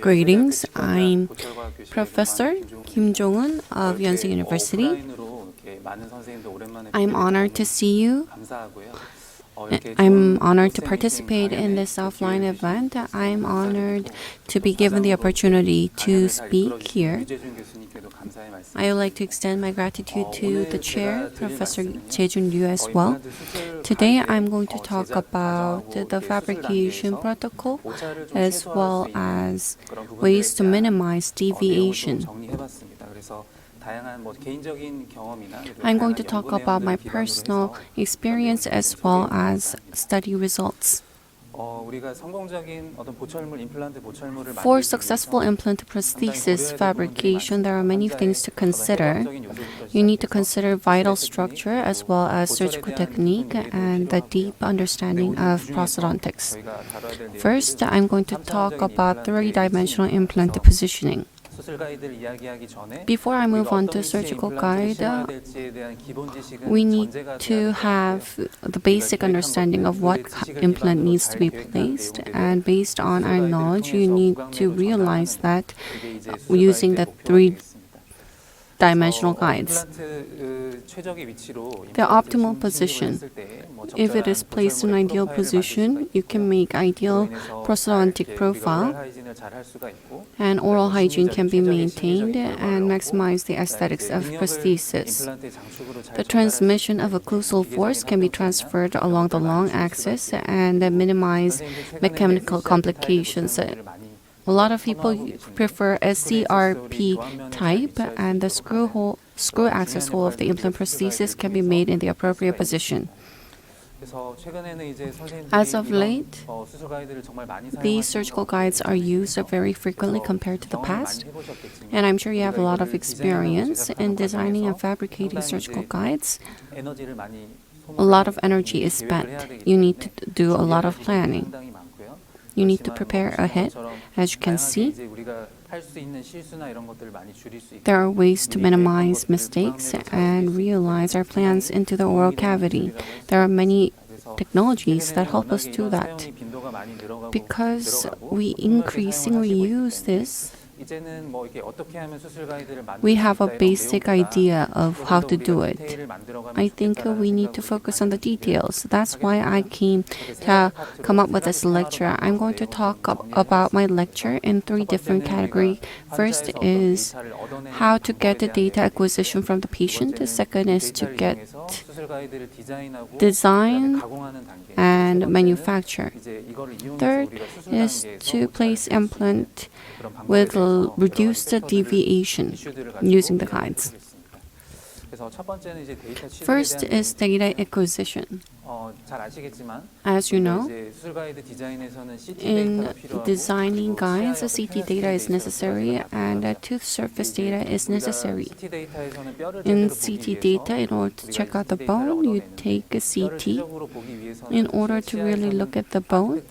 Greetings, I'm Professor Kim Jong-un of Yonsei University. I'm honored to see you. I'm honored to participate in this offline event. I'm honored to be given the opportunity to speak here. I would like to extend my gratitude to the chair, Professor Jae-jun Ryu, as well. Today, I'm going to talk about the fabrication protocol as well as ways to minimize deviation. I'm going to talk about my personal experience as well as study results. For successful implant prosthesis fabrication, there are many things to consider. You need to consider vital structure as well as surgical technique and the deep understanding of prosthodontics. First, I'm going to talk about three-dimensional implant positioning. Before I move on to surgical guide, we need to have the basic understanding of what implant needs to be placed, and based on our knowledge, you need to realize that using the three-dimensional guides. The optimal position. If it is placed in ideal position, you can make ideal prosthodontic profile, and oral hygiene can be maintained and maximize the aesthetics of prosthesis. The transmission of occlusal force can be transferred along the long axis and minimize mechanical complications. A lot of people prefer a CRP type, and the screw access hole of the implant prosthesis can be made in the appropriate position. As of late, these surgical guides are used very frequently compared to the past, and I'm sure you have a lot of experience in designing and fabricating surgical guides. A lot of energy is spent. You need to do a lot of planning. You need to prepare ahead. As you can see, there are ways to minimize mistakes and realize our plans into the oral cavity. There are many technologies that help us do that. Because we increasingly use this, we have a basic idea of how to do it. I think we need to focus on the details. That's why I came to come up with this lecture. I'm going to talk about my lecture in three different categories. First is how to get the data acquisition from the patient. The second is to get design and manufacture. Third is to place implant with reduced deviation using the guides. First is data acquisition. As you know, in designing guides, CT data is necessary and tooth surface data is necessary. In CT data, in order to check out the bone, you take a CT in order to really look at the bone.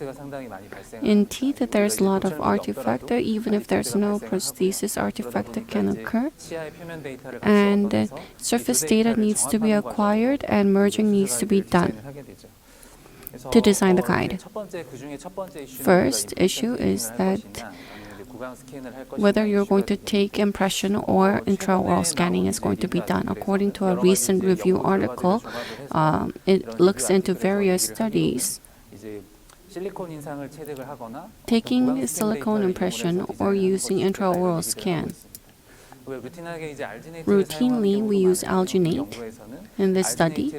In teeth, there's a lot of artifact. Even if there's no prosthesis, artifact can occur. And surface data needs to be acquired and merging needs to be done to design the guide. First issue is that whether you're going to take impression or intraoral scanning is going to be done. According to a recent review article, it looks into various studies. Taking silicone impression or using intraoral scan. Routinely, we use alginate in this study.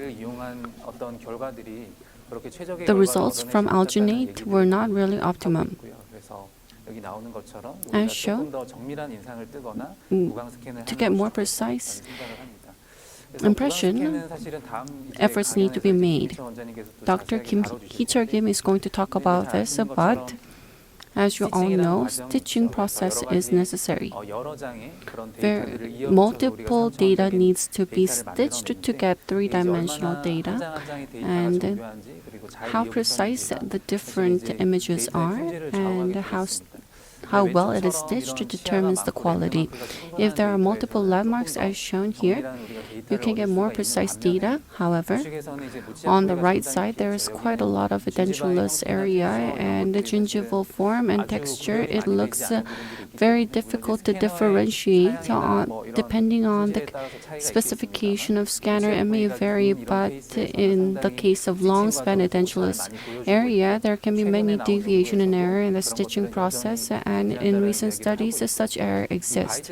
The results from alginate were not really optimum. As shown, to get more precise impression, efforts need to be made. Dr. Hee-cheol Kim is going to talk about this, but as you all know, stitching process is necessary. Multiple data needs to be stitched to get three-dimensional data, and how precise the different images are, and how well it is stitched determines the quality. If there are multiple landmarks as shown here, you can get more precise data. However, on the right side, there is quite a lot of edentulous area, and the gingival form and texture, it looks very difficult to differentiate depending on the specification of scanner. It may vary, but in the case of long span edentulous area, there can be many deviation and error in the stitching process, and in recent studies, such error exists.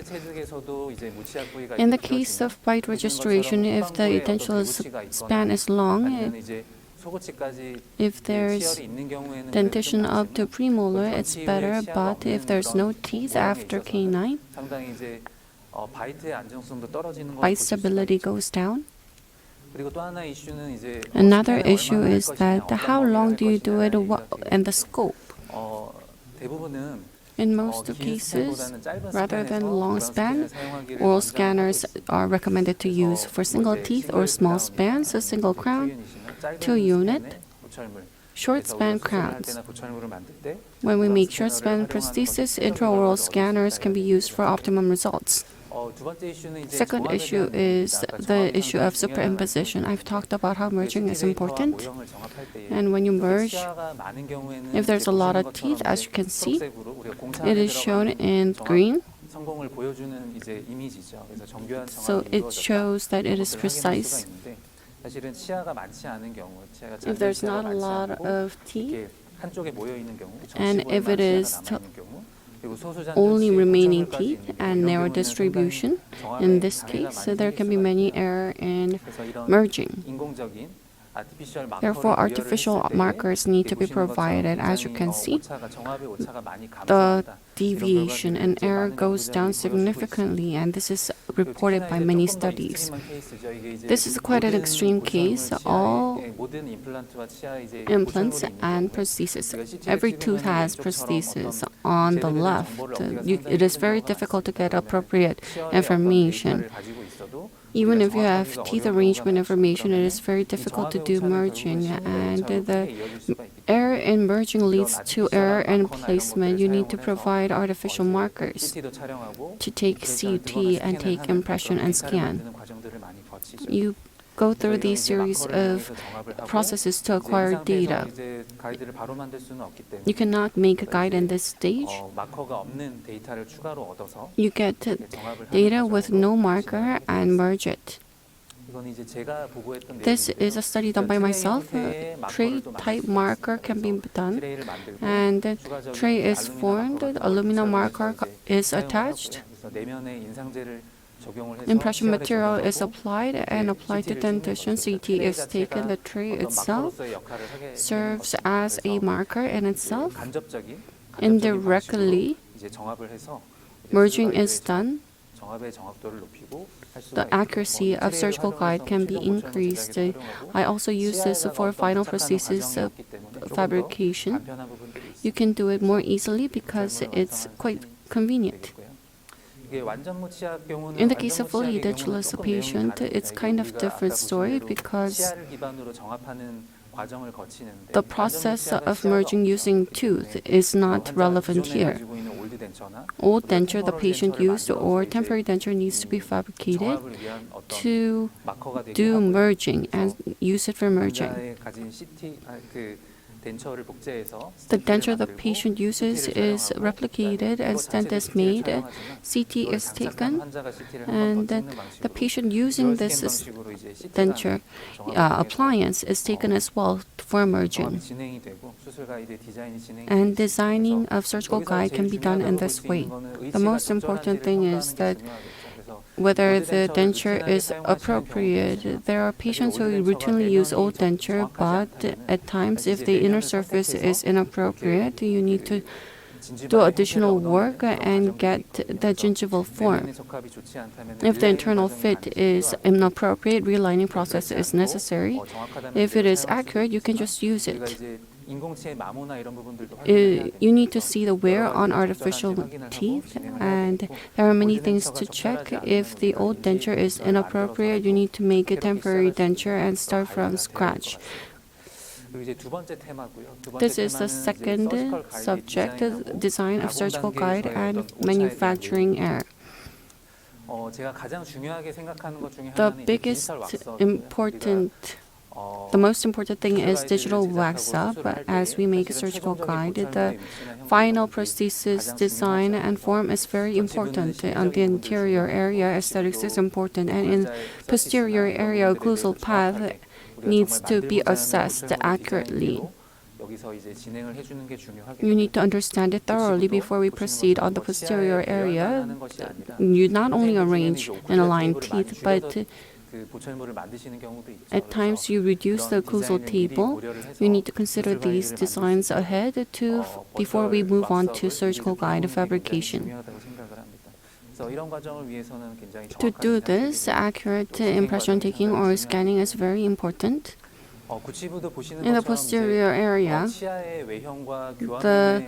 In the case of bite registration, if the edentulous span is long, if there's dentition up to premolar, it's better, but if there's no teeth after canine, bite stability goes down. Another issue is that how long do you do it and the scope. In most cases, rather than long span, oral scanners are recommended to use for single teeth or small spans, a single crown, 2 unit, short span crowns. When we make short span prosthesis, intraoral scanners can be used for optimum results. Second issue is the issue of superimposition. I've talked about how merging is important. And when you merge, if there's a lot of teeth, as you can see, it is shown in green. So it shows that it is precise. If there's not a lot of teeth, and if it is only remaining teeth and narrow distribution, in this case, so there can be many errors in merging. Therefore, artificial markers need to be provided. As you can see, the deviation and error goes down significantly, and this is reported by many studies. This is quite an extreme case. All implants and prosthesis. Every tooth has prosthesis. On the left, it is very difficult to get appropriate information. Even if you have teeth arrangement information, it is very difficult to do merging, and the error in merging leads to error in placement. You need to provide artificial markers to take CT and take impression and scan. You go through these series of processes to acquire data. You cannot make a guide in this stage. You get data with no marker and merge it. This is a study done by myself. Tray type marker can be done, and the tray is formed, aluminum marker is attached. Impression material is applied and applied to dentition. CT is taken. The tray itself serves as a marker in itself. Indirectly, merging is done. The accuracy of surgical guide can be increased. I also use this for final prosthesis fabrication. You can do it more easily because it's quite convenient. In the case of fully edentulous patient, it's kind of different story because the process of merging using tooth is not relevant here. Old denture the patient used or temporary denture needs to be fabricated to do merging and use it for merging. The denture the patient uses is replicated and stent is made, CT is taken, and then the patient using this denture appliance is taken as well for merging. And designing of surgical guide can be done in this way. The most important thing is that whether the denture is appropriate. There are patients who routinely use old denture, but at times if the inner surface is inappropriate, you need to do additional work and get the gingival form. If the internal fit is inappropriate, relining process is necessary. If it is accurate, you can just use it. You need to see the wear on artificial teeth, and there are many things to check. If the old denture is inappropriate, you need to make a temporary denture and start from scratch. This is the second subject, design of surgical guide and manufacturing error. The most important thing is digital wax up. As we make a surgical guide, the final prosthesis design and form is very important. On the anterior area, aesthetics is important, and in posterior area, occlusal path needs to be assessed accurately. You need to understand it thoroughly before we proceed on the posterior area. You not only arrange and align teeth, but at times you reduce the occlusal table. You need to consider these designs ahead before we move on to surgical guide fabrication. To do this, accurate impression taking or scanning is very important. In the posterior area, the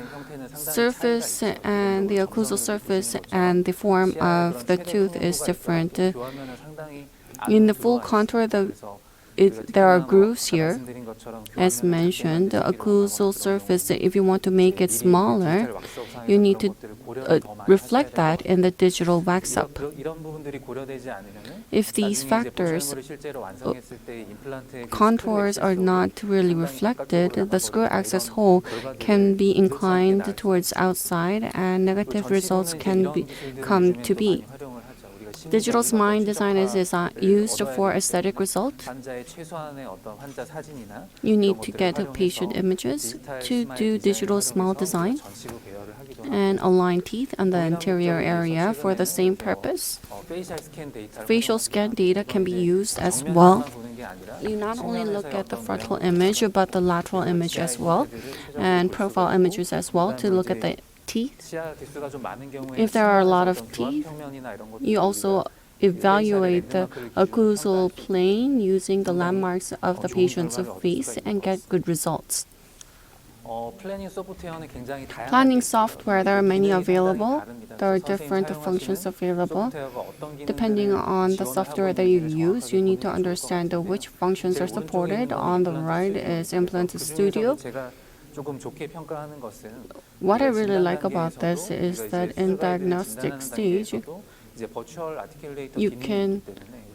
surface and the occlusal surface and the form of the tooth is different. In the full contour, there are grooves here. As mentioned, the occlusal surface, if you want to make it smaller, you need to reflect that in the digital wax up. If these factors, contours are not really reflected, the screw access hole can be inclined towards outside and negative results can come to be. Digital smile design is used for aesthetic results. You need to get patient images to do digital smile design and align teeth on the anterior area for the same purpose. Facial scan data can be used as well. You not only look at the frontal image, but the lateral image as well, and profile images as well to look at the teeth. If there are a lot of teeth, you also evaluate the occlusal plane using the landmarks of the patient's face and get good results. Planning software, there are many available. There are different functions available. Depending on the software that you use, you need to understand which functions are supported. On the right is Implant Studio. What I really like about this is that in diagnostic stage, you can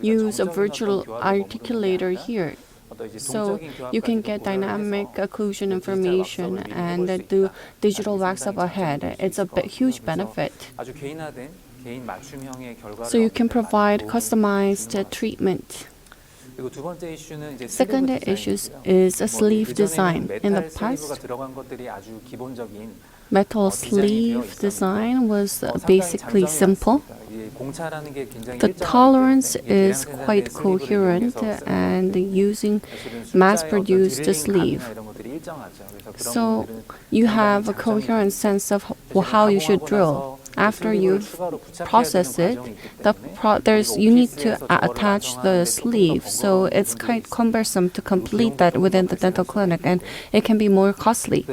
use a virtual articulator here. So you can get dynamic occlusion information and do digital wax up ahead. It's a huge benefit. So you can provide customized treatment. Second issue is a sleeve design. In the past, metal sleeve design was basically simple. The tolerance is quite coherent and using mass-produced sleeve. So you have a coherent sense of how you should drill. After you process it, you need to attach the sleeve, so it's quite cumbersome to complete that within the dental clinic, and it can be more costly.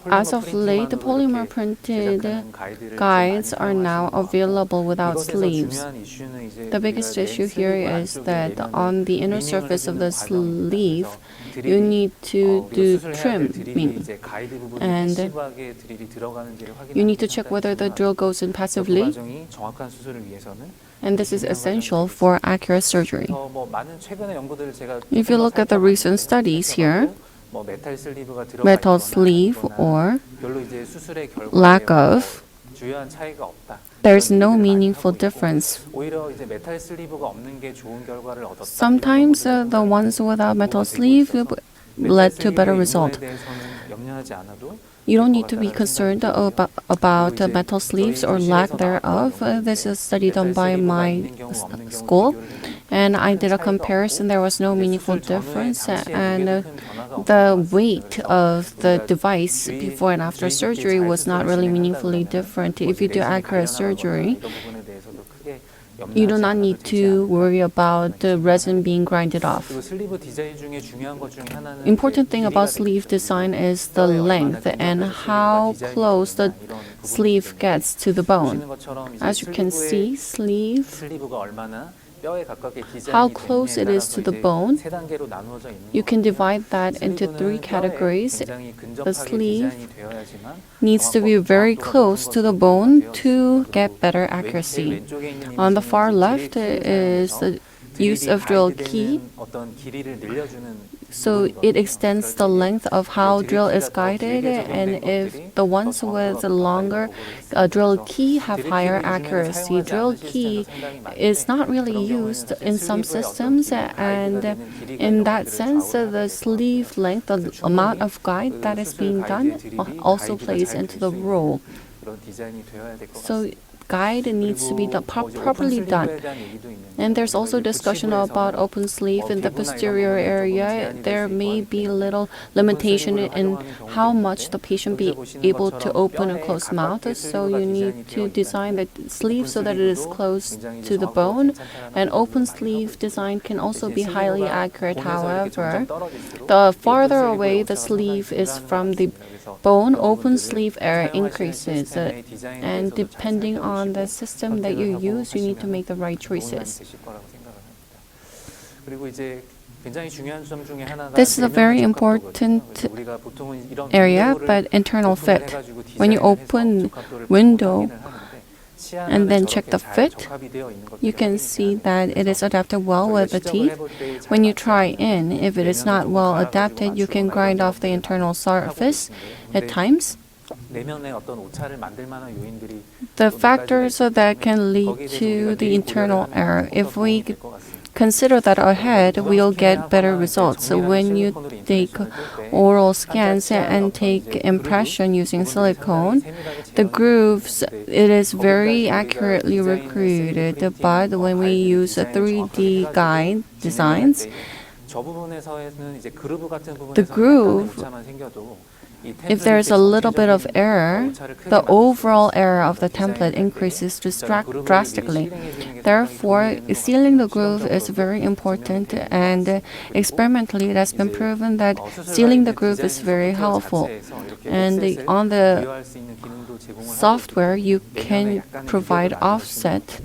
As of late, the polymer printed guides are now available without sleeves. The biggest issue here is that on the inner surface of the sleeve, you need to do trimming, and you need to check whether the drill goes in passively, and this is essential for accurate surgery. If you look at the recent studies here, metal sleeve or lack of, there's no meaningful difference. Sometimes the ones without metal sleeve led to better result. You don't need to be concerned about metal sleeves or lack thereof. This is a study done by my school, and I did a comparison. There was no meaningful difference, and the weight of the device before and after surgery was not really meaningfully different. If you do accurate surgery, you do not need to worry about the resin being grinded off. Important thing about sleeve design is the length and how close the sleeve gets to the bone. As you can see, sleeve how close it is to the bone. You can divide that into 3 categories. The sleeve needs to be very close to the bone to get better accuracy. On the far left is the use of drill key. So it extends the length of how drill is guided, and if the ones with a longer drill key have higher accuracy. Drill key is not really used in some systems, and in that sense, the sleeve length, the amount of guide that is being done also plays into the role. So guide needs to be properly done. And there's also discussion about open sleeve in the posterior area. There may be a little limitation in how much the patient be able to open and close mouth. So you need to design the sleeve so that it is close to the bone. And open sleeve design can also be highly accurate. However, the farther away the sleeve is from the bone, open sleeve error increases. And depending on the system that you use, you need to make the right choices. This is a very important area, but internal fit. When you open window and then check the fit, you can see that it is adapted well with the teeth. When you try in, if it is not well adapted, you can grind off the internal surface at times. The factors that can lead to the internal error, if we consider that ahead, we'll get better results. So when you take oral scans and take impression using silicone, the grooves, it is very accurately recreated. But when we use 3D guide designs, the groove, if there's a little bit of error, the overall error of the template increases drastically. Therefore, sealing the groove is very important, and experimentally it has been proven that sealing the groove is very helpful. And on the software, you can provide offset.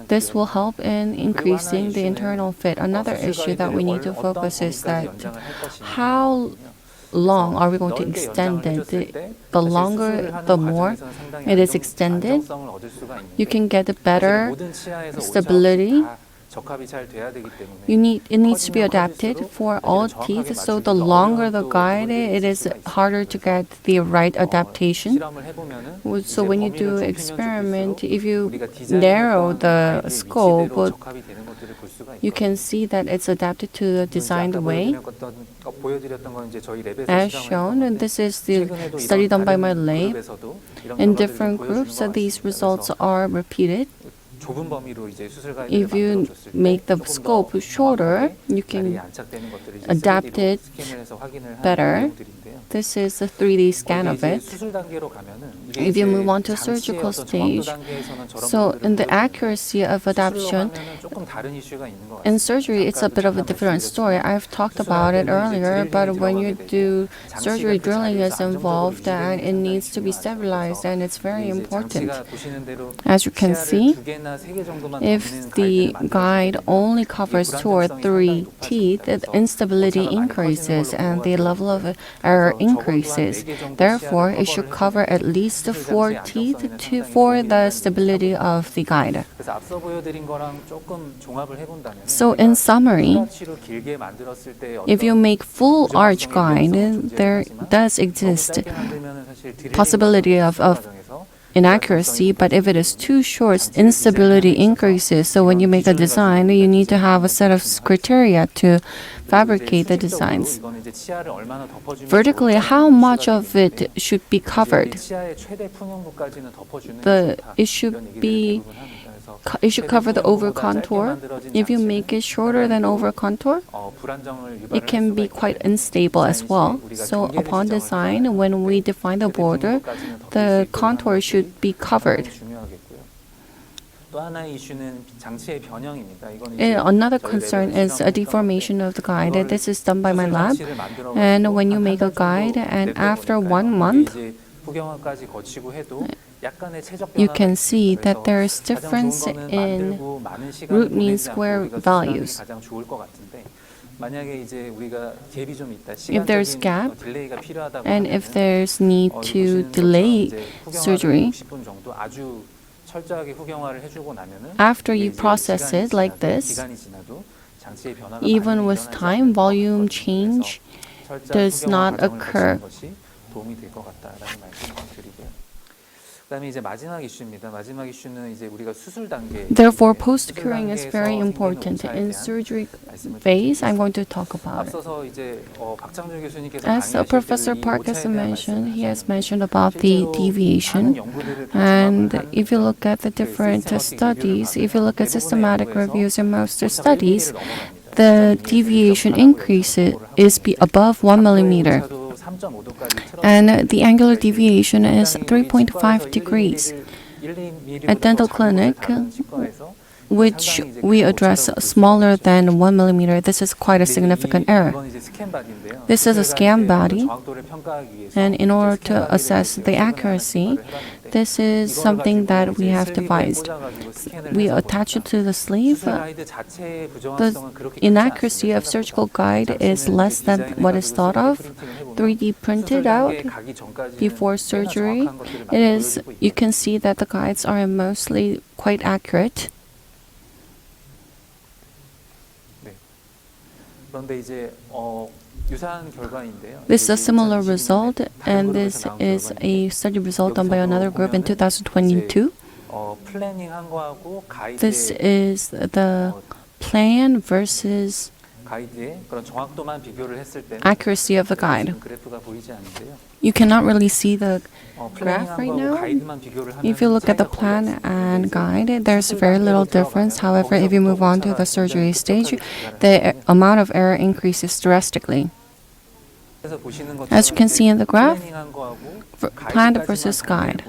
This will help in increasing the internal fit. Another issue that we need to focus is that how long are we going to extend it? The longer, the more it is extended, you can get a better stability. It needs to be adapted for all teeth, so the longer the guide, it is harder to get the right adaptation. So when you do experiment, if you narrow the scope, you can see that it's adapted to the designed way. As shown, and this is the study done by my lab. In different groups, these results are repeated. If you make the scope shorter, you can adapt it better. This is a 3D scan of it. If you move on to surgical stage, so in the accuracy of adaptation, in surgery it's a bit of a different story. I've talked about it earlier, but when you do surgery, drilling is involved and it needs to be stabilized, and it's very important. As you can see, if the guide only covers 2 or 3 teeth, the instability increases and the level of error increases. Therefore, it should cover at least 4 teeth for the stability of the guide. So in summary, if you make full arch guide, there does exist possibility of inaccuracy, but if it is too short, instability increases. So when you make a design, you need to have a set of criteria to fabricate the designs. Vertically, how much of it should be covered? It should cover the over contour. If you make it shorter than over contour, it can be quite unstable as well. So upon design, when we define the border, the contour should be covered. Another concern is a deformation of the guide. This is done by my lab. And when you make a guide, and after 1 month, you can see that there is difference in root mean square values. If there's gap and if there's need to delay surgery, after you process it like this, even with time, volume change does not occur. Therefore, post-curing is very important. In surgery phase, I'm going to talk about it. As Professor Park has mentioned, he has mentioned about the deviation. And if you look at the different studies, if you look at systematic reviews in most studies, the deviation increase is above 1 millimeter. And the angular deviation is 3.5 degrees. At dental clinic, which we address smaller than 1 millimeter, this is quite a significant error. This is a scan body, and in order to assess the accuracy, this is something that we have devised. We attach it to the sleeve. The inaccuracy of surgical guide is less than what is thought of. 3D printed out before surgery, you can see that the guides are mostly quite accurate. This is a similar result, and this is a study result done by another group in 2022. This is the plan versus accuracy of the guide. You cannot really see the graph right now. If you look at the plan and guide, there's very little difference. However, if you move on to the surgery stage, the amount of error increases drastically. As you can see in the graph, planned versus guide,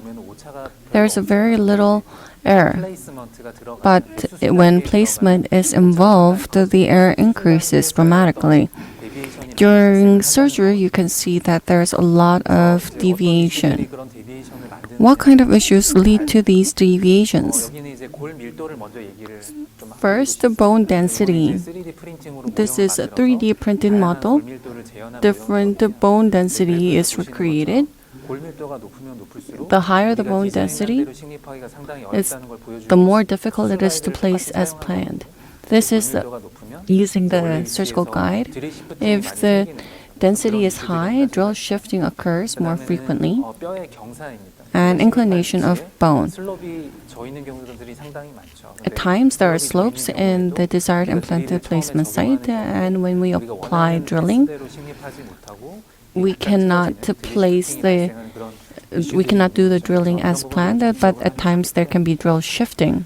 there's a very little error. But when placement is involved, the error increases dramatically. During surgery, you can see that there's a lot of deviation. What kind of issues lead to these deviations? First, the bone density. This is a 3D printed model. Different bone density is recreated. The higher the bone density, the more difficult it is to place as planned. This is using the surgical guide. If the density is high, drill shifting occurs more frequently, and inclination of bone. At times, there are slopes in the desired implanted placement site, and when we apply drilling, we cannot do the drilling as planned, but at times there can be drill shifting.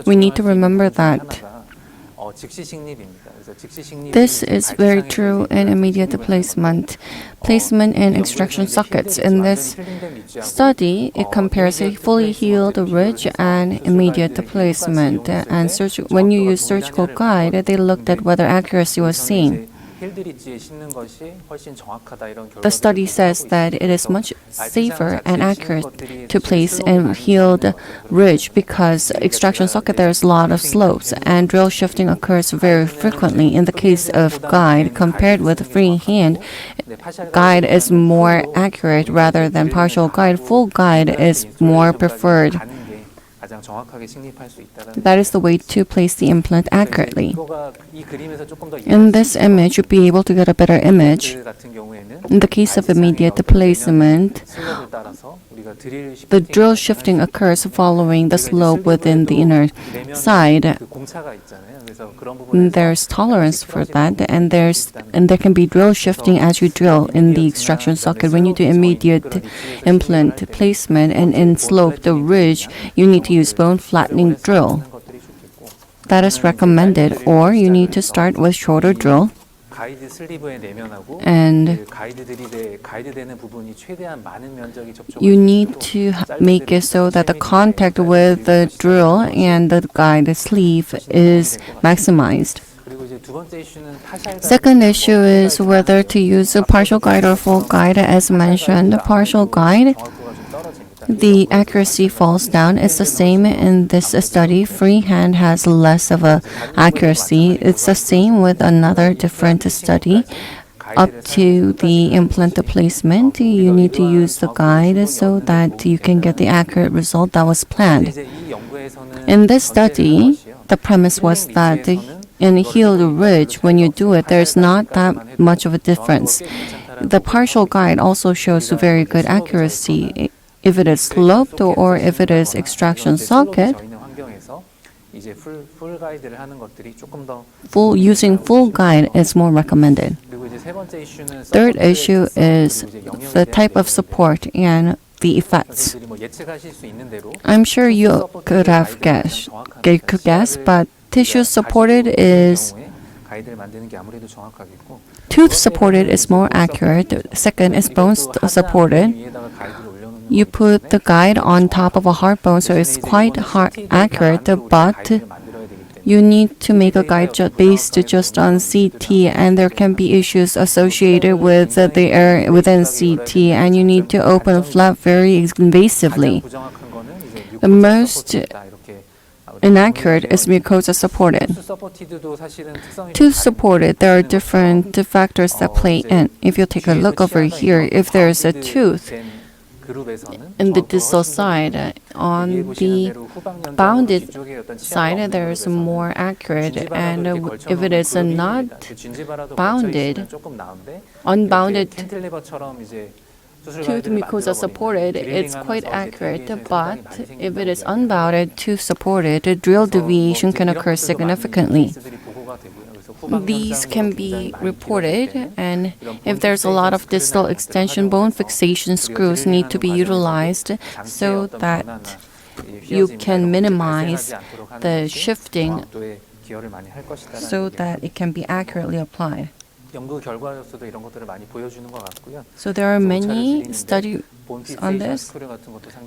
We need to remember that this is very true in immediate placement. Placement in extraction sockets. In this study, it compares a fully healed ridge and immediate placement. And when you use surgical guide, they looked at whether accuracy was seen. The study says that it is much safer and accurate to place in healed ridge because extraction socket there is a lot of slopes and drill shifting occurs very frequently. In the case of guide, compared with free hand, guide is more accurate rather than partial guide. Full guide is more preferred. That is the way to place the implant accurately. In this image, you'll be able to get a better image. In the case of immediate placement, the drill shifting occurs following the slope within the inner side. There's tolerance for that, and there can be drill shifting as you drill in the extraction socket. When you do immediate implant placement and in slope the ridge, you need to use bone flattening drill. That is recommended, or you need to start with shorter drill. And you need to make it so that the contact with the drill and the guide sleeve is maximized. Second issue is whether to use a partial guide or full guide. As mentioned, partial guide the accuracy falls down. It's the same in this study. Freehand has less of a accuracy. It's the same with another different study. Up to the implant placement, you need to use the guide so that you can get the accurate result that was planned. In this study, the premise was that in healed ridge, when you do it, there's not that much of a difference. The partial guide also shows very good accuracy. If it is sloped or if it is extraction socket, using full guide is more recommended. Third issue is the type of support and the effects. I'm sure you could guess, but tissue supported is tooth supported is more accurate. Second is bone supported. You put the guide on top of a hard bone, so it's quite accurate, but you need to make a guide based just on CT, and there can be issues associated with the air within CT, and you need to open flap very invasively. The most inaccurate is mucosa supported. Tooth supported, there are different factors that play in. If you take a look over here, if there is a tooth in the distal side, on the bounded side, there is more accurate, and if it is not bounded, unbounded tooth mucosa supported, it's quite accurate, but if it is unbounded tooth supported, drill deviation can occur significantly. These can be reported, and if there's a lot of distal extension, bone fixation screws need to be utilized so that you can minimize the shifting so that it can be accurately applied. So there are many studies on this.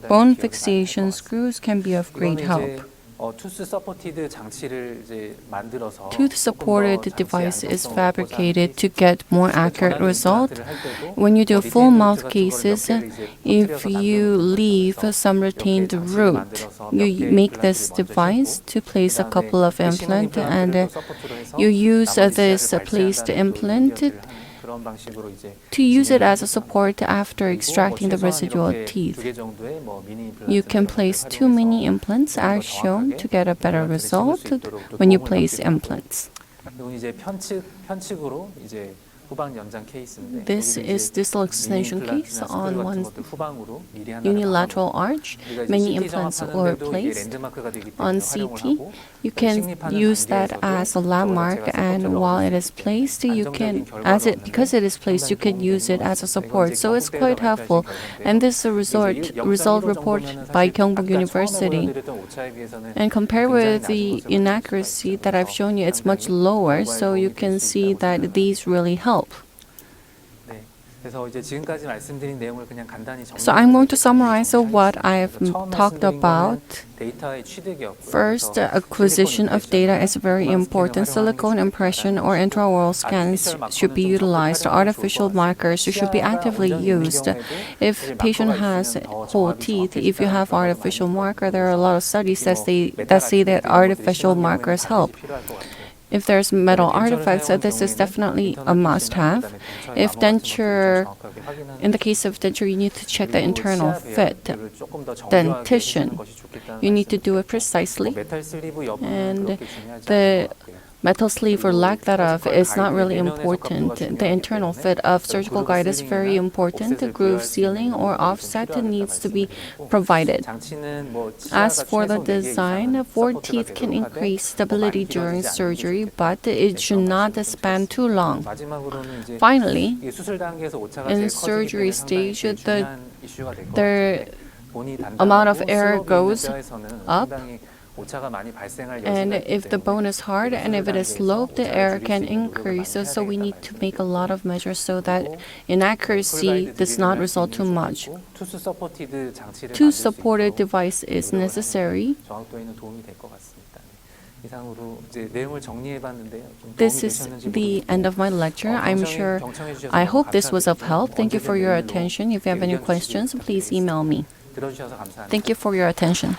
Bone fixation screws can be of great help. Tooth-supported device is fabricated to get more accurate result. When you do full mouth cases, if you leave some retained root, you make this device to place a couple of implants, and you use this placed implant to use it as a support after extracting the residual teeth. You can place 2 mini implants as shown to get a better result when you place implants. This is distal extension case on one unilateral arch. Many implants were placed on CT. You can use that as a landmark, and while it is placed, you can, because it is placed, you can use it as a support. So it's quite helpful. And this is a result report by Gyeongbuk University. And compared with the inaccuracy that I've shown you, it's much lower. So you can see that these really help. So I'm going to summarize what I've talked about. First, acquisition of data is very important. Silicone impression or intraoral scans should be utilized. Artificial markers should be actively used. If patient has whole teeth, if you have artificial marker, there are a lot of studies that say that artificial markers help. If there's metal artifacts, this is definitely a must-have. If denture, in the case of denture, you need to check the internal fit. Dentition, you need to do it precisely. And the metal sleeve or lack thereof is not really important. The internal fit of surgical guide is very important. The groove sealing or offset needs to be provided. As for the design, 4 teeth can increase stability during surgery, but it should not span too long. Finally, in surgery stage, the amount of air goes up. And if the bone is hard and if it is sloped, the error can increase. So we need to make a lot of measures so that inaccuracy does not result too much. Tooth-supported device is necessary. This is the end of my lecture. I hope this was of help. Thank you for your attention. If you have any questions, please email me. 들어주셔서 감사합니다. Thank you for your attention.